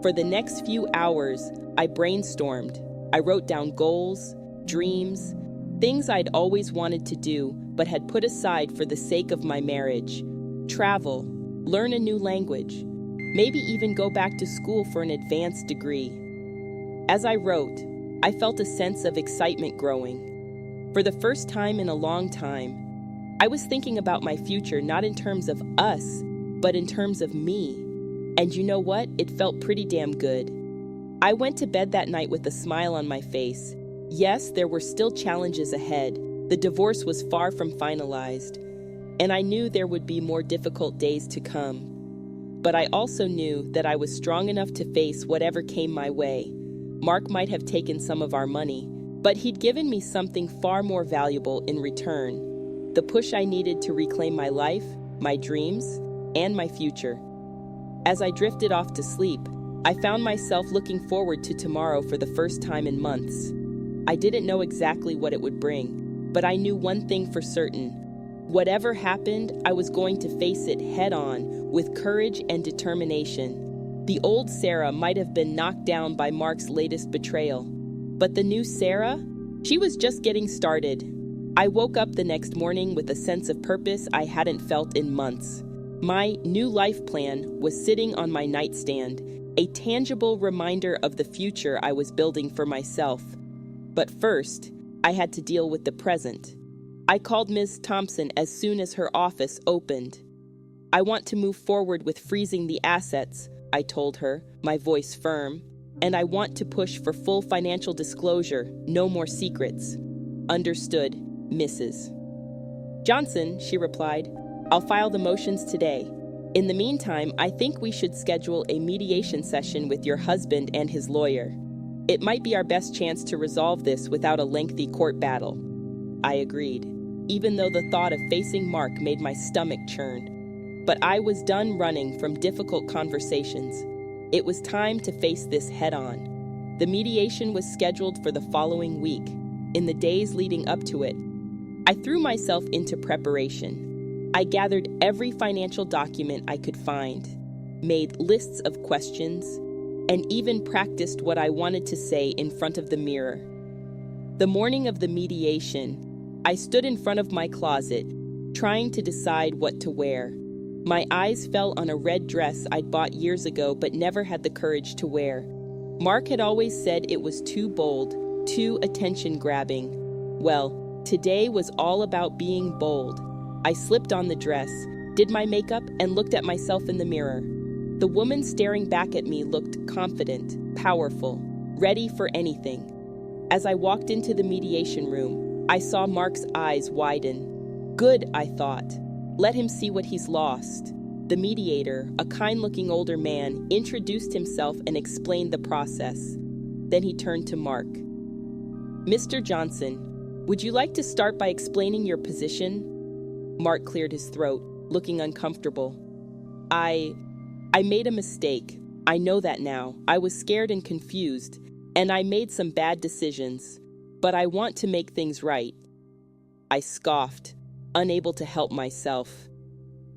For the next few hours, I brainstormed. I wrote down goals, dreams, things I'd always wanted to do but had put aside for the sake of my marriage. Travel, learn a new language, maybe even go back to school for an advanced degree. As I wrote, I felt a sense of excitement growing. For the first time in a long time, I was thinking about my future not in terms of us, but in terms of me. And you know what? It felt pretty damn good. I went to bed that night with a smile on my face. Yes, there were still challenges ahead. The divorce was far from finalized, and I knew there would be more difficult days to come. But I also knew that I was strong enough to face whatever came my way. Mark might have taken some of our money, but he'd given me something far more valuable in return. The push I needed to reclaim my life, my dreams, and my future. As I drifted off to sleep, I found myself looking forward to tomorrow for the first time in months. I didn't know exactly what it would bring, but I knew one thing for certain. Whatever happened, I was going to face it head-on with courage and determination. The old Sarah might have been knocked down by Mark's latest betrayal, but the new Sarah? She was just getting started. I woke up the next morning with a sense of purpose I hadn't felt in months. My new life plan was sitting on my nightstand, a tangible reminder of the future I was building for myself. But first, I had to deal with the present. I called Ms. Thompson as soon as her office opened. "I want to move forward with freezing the assets," I told her, my voice firm, "and I want to push for full financial disclosure, no more secrets." "Understood, Mrs. Johnson," she replied. "I'll file the motions today. In the meantime, I think we should schedule a mediation session with your husband and his lawyer. It might be our best chance to resolve this without a lengthy court battle." I agreed, even though the thought of facing Mark made my stomach churn. But I was done running from difficult conversations. It was time to face this head-on. The mediation was scheduled for the following week. In the days leading up to it, I threw myself into preparation. I gathered every financial document I could find, made lists of questions, and even practiced what I wanted to say in front of the mirror. The morning of the mediation, I stood in front of my closet, trying to decide what to wear. My eyes fell on a red dress I'd bought years ago but never had the courage to wear. Mark had always said it was too bold, too attention-grabbing. Well, today was all about being bold. I slipped on the dress, did my makeup, and looked at myself in the mirror. The woman staring back at me looked confident, powerful, ready for anything. As I walked into the mediation room, I saw Mark's eyes widen. Good, I thought. Let him see what he's lost. The mediator, a kind-looking older man, introduced himself and explained the process. Then he turned to Mark. "Mr. Johnson, would you like to start by explaining your position?" Mark cleared his throat, looking uncomfortable. I made a mistake. I know that now. I was scared and confused, and I made some bad decisions. But I want to make things right." I scoffed, unable to help myself.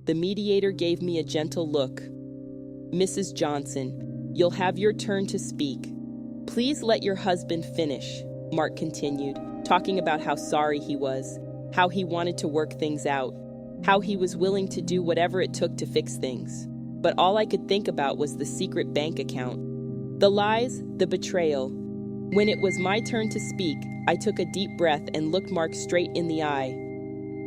The mediator gave me a gentle look. "Mrs. Johnson, you'll have your turn to speak. Please let your husband finish," Mark continued, talking about how sorry he was, how he wanted to work things out, how he was willing to do whatever it took to fix things. But all I could think about was the secret bank account. The lies, the betrayal. When it was my turn to speak, I took a deep breath and looked Mark straight in the eye.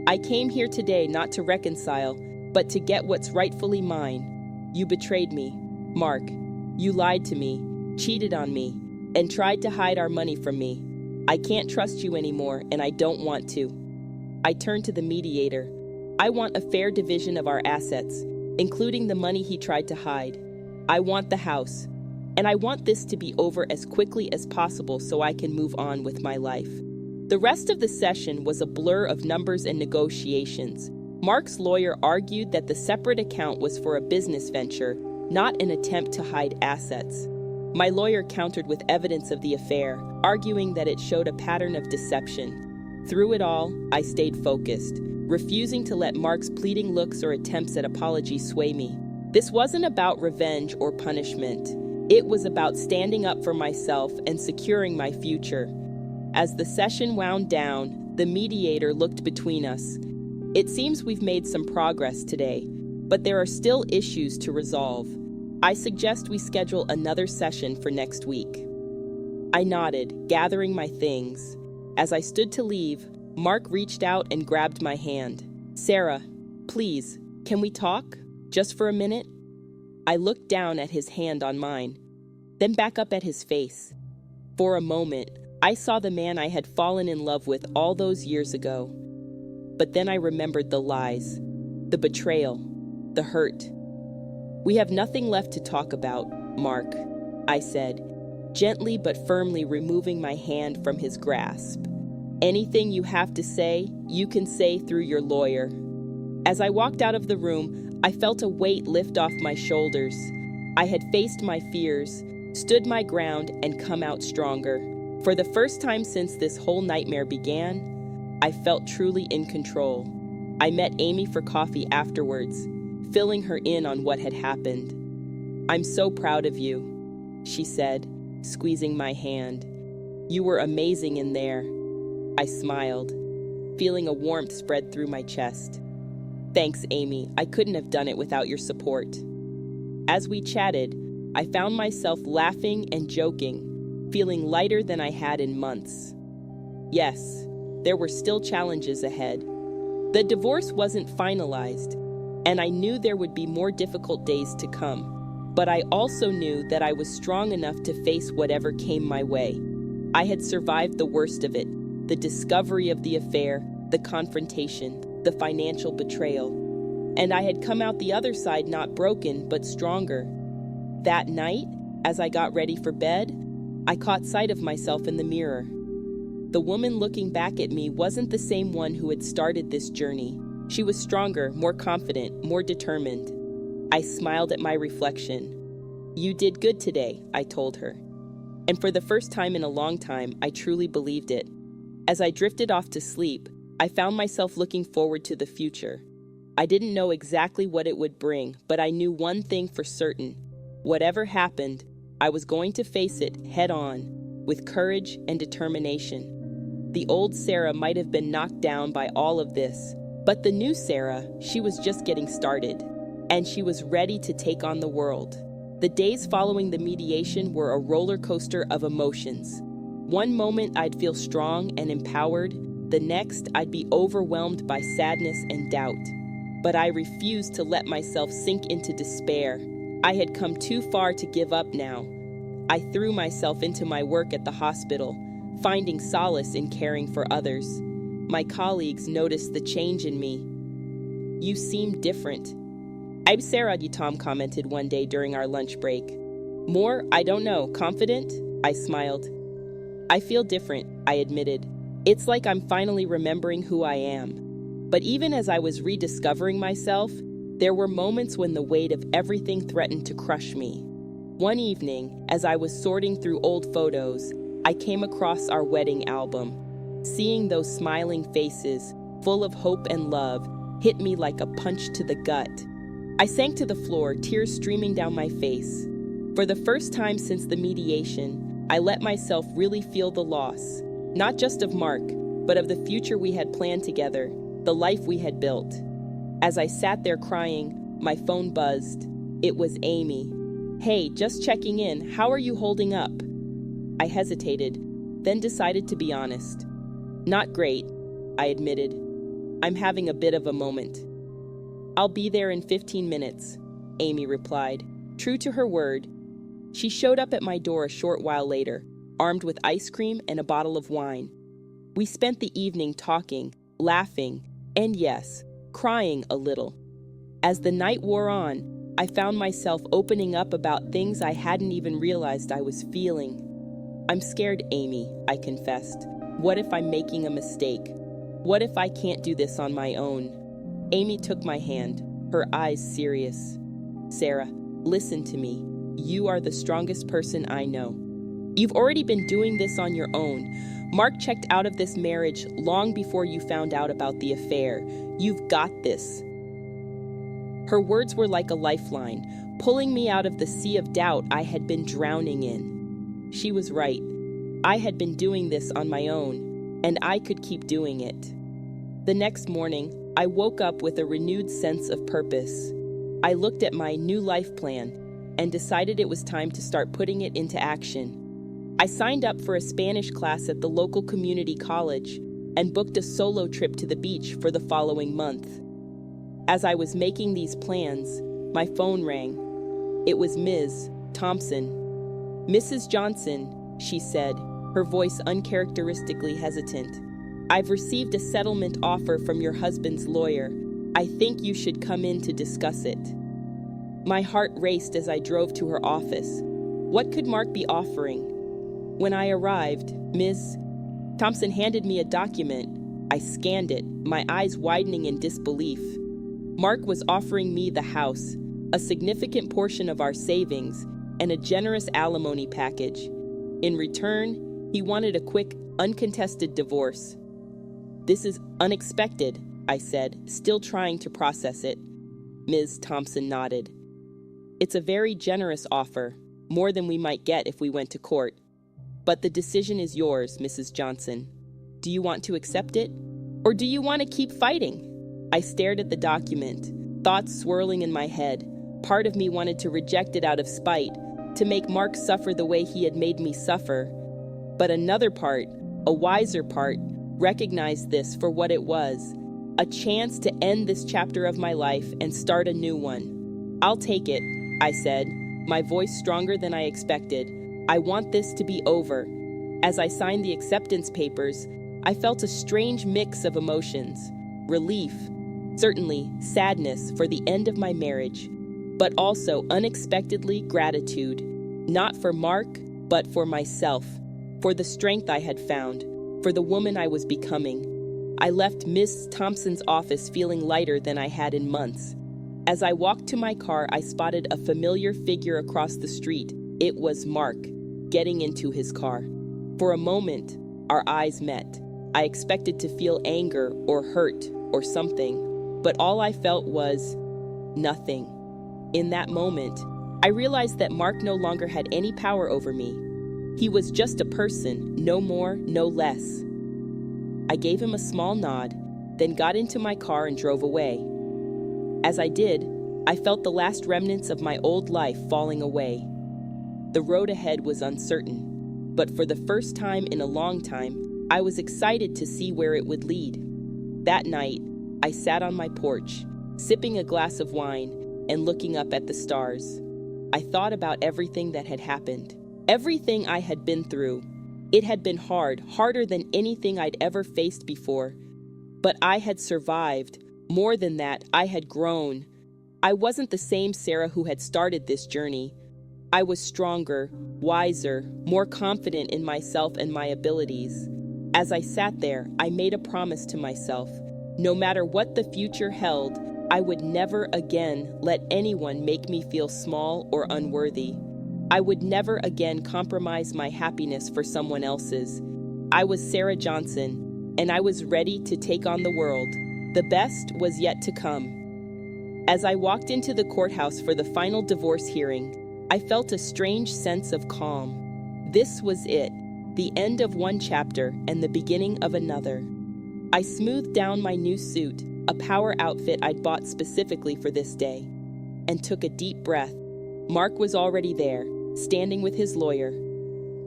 "I came here today not to reconcile, but to get what's rightfully mine. You betrayed me, Mark. You lied to me, cheated on me, and tried to hide our money from me. I can't trust you anymore, and I don't want to." I turned to the mediator. "I want a fair division of our assets. including the money he tried to hide. I want the house, and I want this to be over as quickly as possible so I can move on with my life. The rest of the session was a blur of numbers and negotiations. Mark's lawyer argued that the separate account was for a business venture, not an attempt to hide assets. My lawyer countered with evidence of the affair, arguing that it showed a pattern of deception. Through it all, I stayed focused, refusing to let Mark's pleading looks or attempts at apology sway me. This wasn't about revenge or punishment. It was about standing up for myself and securing my future. As the session wound down, the mediator looked between us. It seems we've made some progress today, but there are still issues to resolve. I suggest we schedule another session for next week. I nodded, gathering my things. As I stood to leave, Mark reached out and grabbed my hand. "Sarah, please, can we talk? Just for a minute?" I looked down at his hand on mine, then back up at his face. For a moment, I saw the man I had fallen in love with all those years ago. But then I remembered the lies, the betrayal, the hurt. "We have nothing left to talk about, Mark," I said, gently but firmly removing my hand from his grasp. "Anything you have to say, you can say through your lawyer." As I walked out of the room, I felt a weight lift off my shoulders. I had faced my fears, stood my ground, and come out stronger. For the first time since this whole nightmare began, I felt truly in control. I met Amy for coffee afterwards, filling her in on what had happened. "I'm so proud of you," she said, squeezing my hand. "You were amazing in there." I smiled, feeling a warmth spread through my chest. "Thanks, Amy. I couldn't have done it without your support." As we chatted, I found myself laughing and joking, feeling lighter than I had in months. Yes, there were still challenges ahead. The divorce wasn't finalized, and I knew there would be more difficult days to come. But I also knew that I was strong enough to face whatever came my way. I had survived the worst of it, the discovery of the affair, the confrontation, the financial betrayal. And I had come out the other side not broken, but stronger. That night, as I got ready for bed, I caught sight of myself in the mirror. The woman looking back at me wasn't the same one who had started this journey. She was stronger, more confident, more determined. I smiled at my reflection. "You did good today," I told her. And for the first time in a long time, I truly believed it. As I drifted off to sleep, I found myself looking forward to the future. I didn't know exactly what it would bring, but I knew one thing for certain. Whatever happened, I was going to face it head on, with courage and determination. The old Sarah might have been knocked down by all of this, but the new Sarah, she was just getting started, and she was ready to take on the world. The days following the mediation were a roller coaster of emotions. One moment I'd feel strong and empowered, the next I'd be overwhelmed by sadness and doubt. But I refused to let myself sink into despair. I had come too far to give up now. I threw myself into my work at the hospital, finding solace in caring for others. My colleagues noticed the change in me. "You seem different." "I'm Sarah," Tom commented one day during our lunch break. "More, I don't know, confident?" I smiled. "I feel different," I admitted. "It's like I'm finally remembering who I am." But even as I was rediscovering myself, there were moments when the weight of everything threatened to crush me. One evening, as I was sorting through old photos, I came across our wedding album. Seeing those smiling faces, full of hope and love, hit me like a punch to the gut. I sank to the floor, tears streaming down my face. For the first time since the mediation, I let myself really feel the loss, not just of Mark, but of the future we had planned together, the life we had built. As I sat there crying, my phone buzzed. It was Amy. "Hey, just checking in. How are you holding up?" I hesitated, then decided to be honest. "Not great," I admitted. "I'm having a bit of a moment." "I'll be there in 15 minutes, Amy replied. True to her word, she showed up at my door a short while later, armed with ice cream and a bottle of wine. We spent the evening talking, laughing, and yes, crying a little. As the night wore on, I found myself opening up about things I hadn't even realized I was feeling. "I'm scared, Amy," I confessed. "What if I'm making a mistake? What if I can't do this on my own?" Amy took my hand, her eyes serious. "Sarah, listen to me. You are the strongest person I know. You've already been doing this on your own. Mark checked out of this marriage long before you found out about the affair. You've got this." Her words were like a lifeline, pulling me out of the sea of doubt I had been drowning in. She was right. I had been doing this on my own, and I could keep doing it. The next morning, I woke up with a renewed sense of purpose. I looked at my new life plan and decided it was time to start putting it into action. I signed up for a Spanish class at the local community college and booked a solo trip to the beach for the following month. As I was making these plans, my phone rang. It was Ms. Thompson. "Mrs. Johnson," she said, her voice uncharacteristically hesitant. "I've received a settlement offer from your husband's lawyer. I think you should come in to discuss it." My heart raced as I drove to her office. What could Mark be offering? When I arrived, Ms. Thompson handed me a document. I scanned it, my eyes widening in disbelief. Mark was offering me the house, a significant portion of our savings, and a generous alimony package. In return, he wanted a quick, uncontested divorce. "This is unexpected," I said, still trying to process it. Ms. Thompson nodded. "It's a very generous offer, more than we might get if we went to court. But the decision is yours, Mrs. Johnson. Do you want to accept it? Or do you want to keep fighting?" I stared at the document, thoughts swirling in my head. Part of me wanted to reject it out of spite, to make Mark suffer the way he had made me suffer. But another part, a wiser part, recognized this for what it was, a chance to end this chapter of my life and start a new one. "I'll take it," I said, my voice stronger than I expected. "I want this to be over." As I signed the acceptance papers, I felt a strange mix of emotions. Relief, certainly sadness for the end of my marriage, but also unexpectedly gratitude, not for Mark, but for myself, for the strength I had found, for the woman I was becoming. I left Miss Thompson's office feeling lighter than I had in months. As I walked to my car, I spotted a familiar figure across the street. It was Mark, getting into his car. For a moment, our eyes met. I expected to feel anger or hurt or something, but all I felt was nothing. In that moment, I realized that Mark no longer had any power over me. He was just a person, no more, no less. I gave him a small nod, then got into my car and drove away. As I did, I felt the last remnants of my old life falling away. The road ahead was uncertain, but for the first time in a long time, I was excited to see where it would lead. That night, I sat on my porch, sipping a glass of wine and looking up at the stars. I thought about everything that had happened, everything I had been through. It had been hard, harder than anything I'd ever faced before. But I had survived. More than that, I had grown. I wasn't the same Sarah who had started this journey. I was stronger, wiser, more confident in myself and my abilities. As I sat there, I made a promise to myself. No matter what the future held, I would never again let anyone make me feel small or unworthy. I would never again compromise my happiness for someone else's. I was Sarah Johnson, and I was ready to take on the world. The best was yet to come. As I walked into the courthouse for the final divorce hearing, I felt a strange sense of calm. This was it, the end of one chapter and the beginning of another. I smoothed down my new suit, a power outfit I'd bought specifically for this day, and took a deep breath. Mark was already there, standing with his lawyer.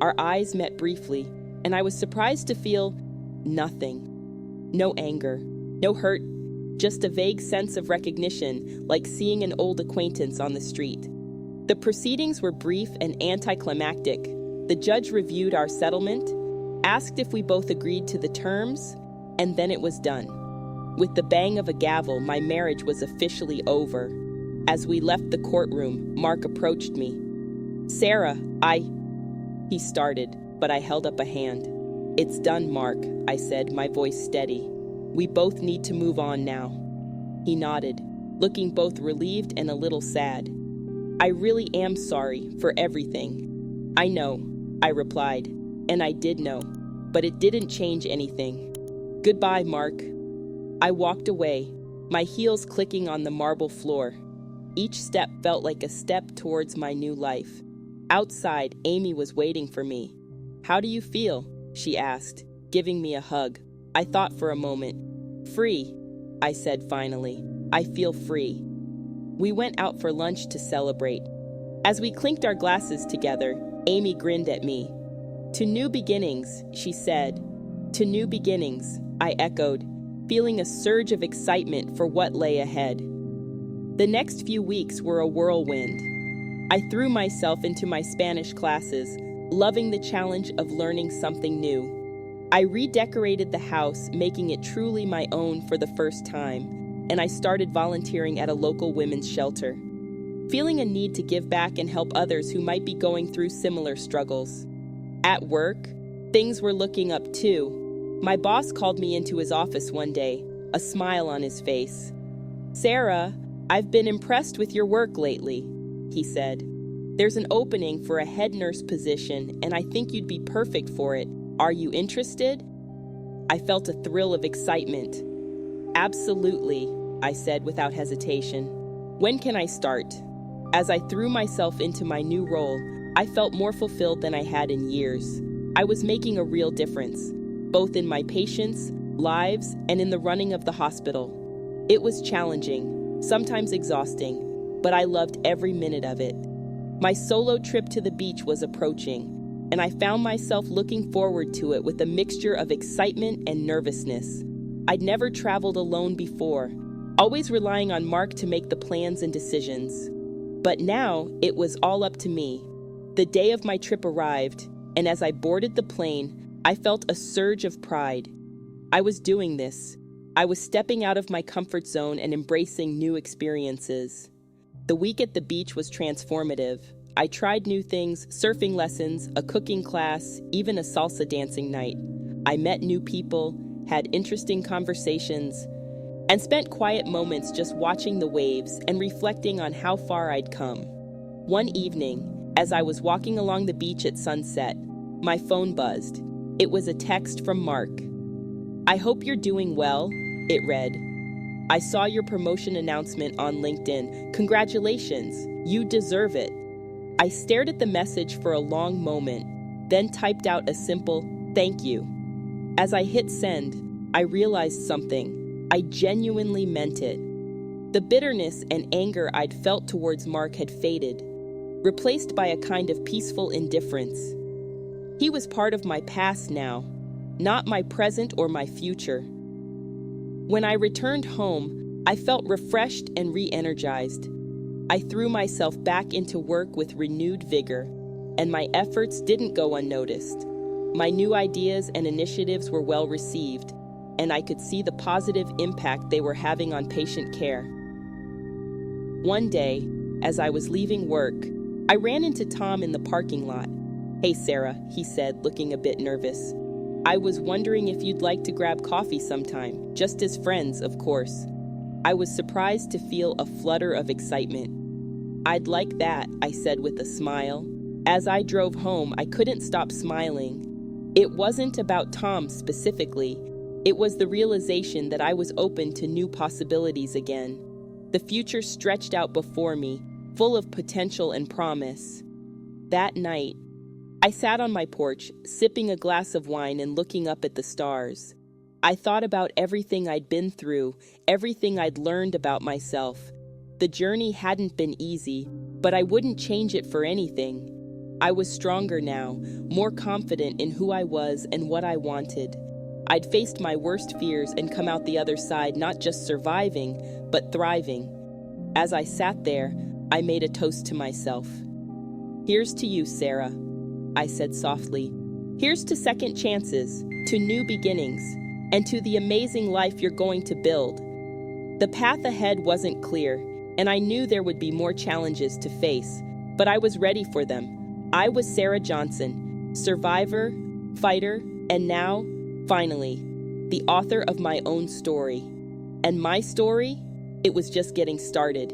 Our eyes met briefly, and I was surprised to feel nothing. No anger, no hurt, just a vague sense of recognition, like seeing an old acquaintance on the street. The proceedings were brief and anticlimactic. The judge reviewed our settlement, asked if we both agreed to the terms, and then it was done. With the bang of a gavel, my marriage was officially over. As we left the courtroom, Mark approached me. "Sarah, He started, but I held up a hand. "It's done, Mark," I said, my voice steady. "We both need to move on now." He nodded, looking both relieved and a little sad. "I really am sorry for everything." "I know," I replied, and I did know, but it didn't change anything. "Goodbye, Mark." I walked away, my heels clicking on the marble floor. Each step felt like a step towards my new life. Outside, Amy was waiting for me. "How do you feel?" she asked, giving me a hug. I thought for a moment. "Free," I said finally. "I feel free." We went out for lunch to celebrate. As we clinked our glasses together, Amy grinned at me. "To new beginnings," she said. "To new beginnings," I echoed, feeling a surge of excitement for what lay ahead. The next few weeks were a whirlwind. I threw myself into my Spanish classes, loving the challenge of learning something new. I redecorated the house, making it truly my own for the first time, and I started volunteering at a local women's shelter, feeling a need to give back and help others who might be going through similar struggles. At work, things were looking up too. My boss called me into his office one day, a smile on his face. "Sarah, I've been impressed with your work lately," he said. "There's an opening for a head nurse position, and I think you'd be perfect for it. Are you interested?" I felt a thrill of excitement. "Absolutely," I said without hesitation. "When can I start?" As I threw myself into my new role, I felt more fulfilled than I had in years. I was making a real difference, both in my patients' lives and in the running of the hospital. It was challenging, sometimes exhausting, but I loved every minute of it. My solo trip to the beach was approaching, and I found myself looking forward to it with a mixture of excitement and nervousness. I'd never traveled alone before, always relying on Mark to make the plans and decisions. But now it was all up to me. The day of my trip arrived, and as I boarded the plane, I felt a surge of pride. I was doing this. I was stepping out of my comfort zone and embracing new experiences. The week at the beach was transformative. I tried new things, surfing lessons, a cooking class, even a salsa dancing night. I met new people, had interesting conversations, and spent quiet moments just watching the waves and reflecting on how far I'd come. One evening, as I was walking along the beach at sunset, my phone buzzed. It was a text from Mark. "I hope you're doing well," it read. "I saw your promotion announcement on LinkedIn. Congratulations, you deserve it." I stared at the message for a long moment, then typed out a simple, "Thank you." As I hit send, I realized something. I genuinely meant it. The bitterness and anger I'd felt towards Mark had faded, replaced by a kind of peaceful indifference. He was part of my past now, not my present or my future. When I returned home, I felt refreshed and re-energized. I threw myself back into work with renewed vigor, and my efforts didn't go unnoticed. My new ideas and initiatives were well received, and I could see the positive impact they were having on patient care. One day, as I was leaving work, I ran into Tom in the parking lot. "Hey, Sarah," he said, looking a bit nervous. "I was wondering if you'd like to grab coffee sometime, just as friends, of course." I was surprised to feel a flutter of excitement. "I'd like that," I said with a smile. As I drove home, I couldn't stop smiling. It wasn't about Tom specifically. It was the realization that I was open to new possibilities again. The future stretched out before me, full of potential and promise. That night, I sat on my porch, sipping a glass of wine and looking up at the stars. I thought about everything I'd been through, everything I'd learned about myself. The journey hadn't been easy, but I wouldn't change it for anything. I was stronger now, more confident in who I was and what I wanted. I'd faced my worst fears and come out the other side not just surviving, but thriving. As I sat there, I made a toast to myself. "Here's to you, Sarah," I said softly. "Here's to second chances, to new beginnings, and to the amazing life you're going to build. The path ahead wasn't clear, and I knew there would be more challenges to face, but I was ready for them. I was Sarah Johnson, survivor, fighter, and now, finally, the author of my own story. And my story? It was just getting started.